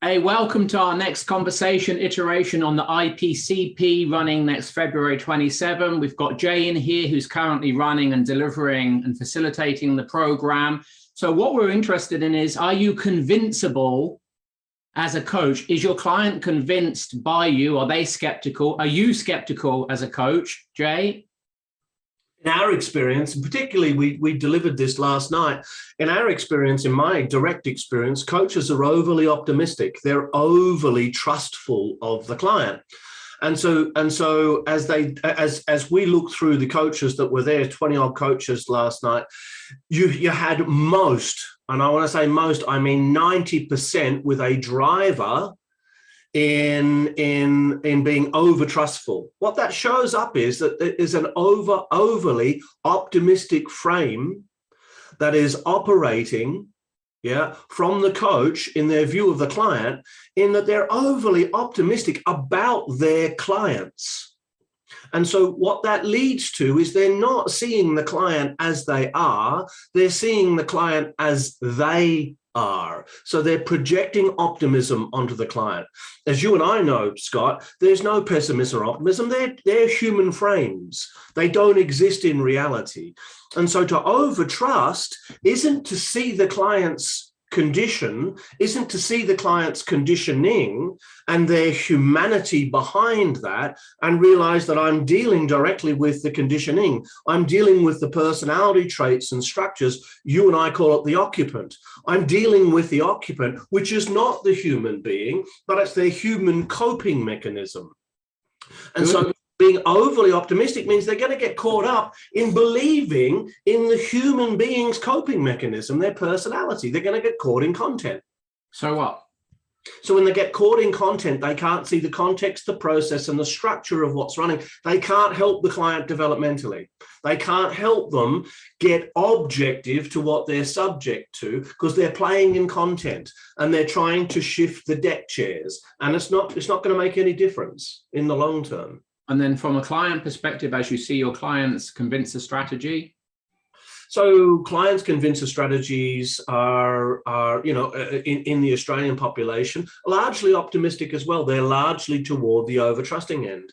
Hey, welcome to our next conversation iteration on the IPCP running next February 27. We've got Jay in here who's currently running and delivering and facilitating the program. So what we're interested in is, are you convincible as a coach? Is your client convinced by you? Are they skeptical? Are you skeptical as a coach, Jay? In our experience, and particularly we delivered this last night, in our experience, in my direct experience, coaches are overly optimistic. They're overly trustful of the client. And so as we look through the coaches that were there, 20 odd coaches last night, you had most, and I want to say most, I mean 90% with a driver in being over trustful. What that shows up is that there is an overly optimistic frame that is operating from the coach in their view of the client, in that they're overly optimistic about their clients. And so what that leads to is they're not seeing the client as they are, they're seeing the client as they are. So they're projecting optimism onto the client. As you and I know, Scott, there's no pessimism or optimism. They're human frames. They don't exist in reality. And so to overtrust isn't to see the client's condition, isn't to see the client's conditioning and their humanity behind that and realize that I'm dealing directly with the conditioning. I'm dealing with the personality traits and structures. You and I call it the occupant. I'm dealing with the occupant, which is not the human being, but it's their human coping mechanism. And so being overly optimistic means they're going to get caught up in believing in the human being's coping mechanism, their personality. They're going to get caught in content. So what? So when they get caught in content, they can't see the context, the process, and the structure of what's running. They can't help the client developmentally. They can't help them get objective to what they're subject to because they're playing in content and they're trying to shift the deck chairs. And it's not going to make any difference in the long term. And then from a client perspective, as you see your clients convince a strategy? So clients convince the strategies are in the Australian population, largely optimistic as well. They're largely toward the over-trusting end.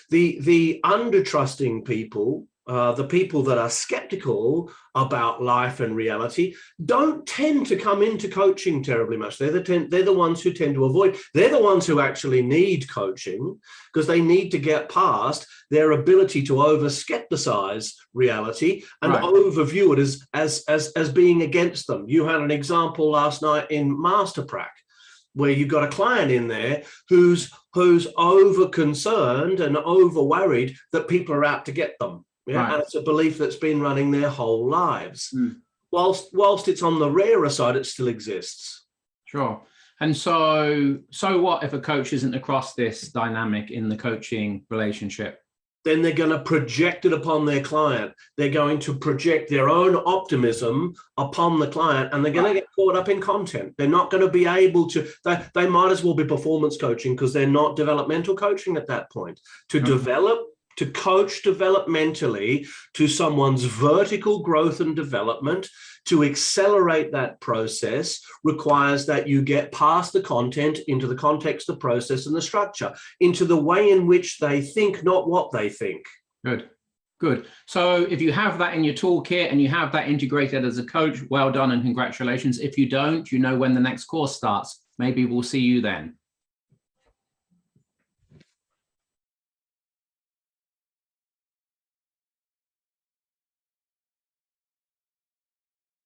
The under-trusting people, the people that are skeptical about life and reality, don't tend to come into coaching terribly much. They're the ones who tend to avoid. They're the ones who actually need coaching because they need to get past their ability to over-skepticize reality and overview it as being against them. You had an example last night in Masterprac, where you've got a client in there who's over concerned and over worried that people are out to get them. And it's a belief that's been running their whole lives. Whilst it's on the rarer side, it still exists. Sure. And so what if a coach isn't across this dynamic in the coaching relationship? Then they're going to project it upon their client. They're going to project their own optimism upon the client, and they're going to get caught up in content. They're not going to be able to, they might as well be performance coaching because they're not developmental coaching at that point. To coach developmentally to someone's vertical growth and development, to accelerate that process requires that you get past the content into the context, the process, and the structure, into the way in which they think, not what they think. Good. So if you have that in your toolkit and you have that integrated as a coach, well done and congratulations. If you don't, you know when the next course starts. Maybe we'll see you then.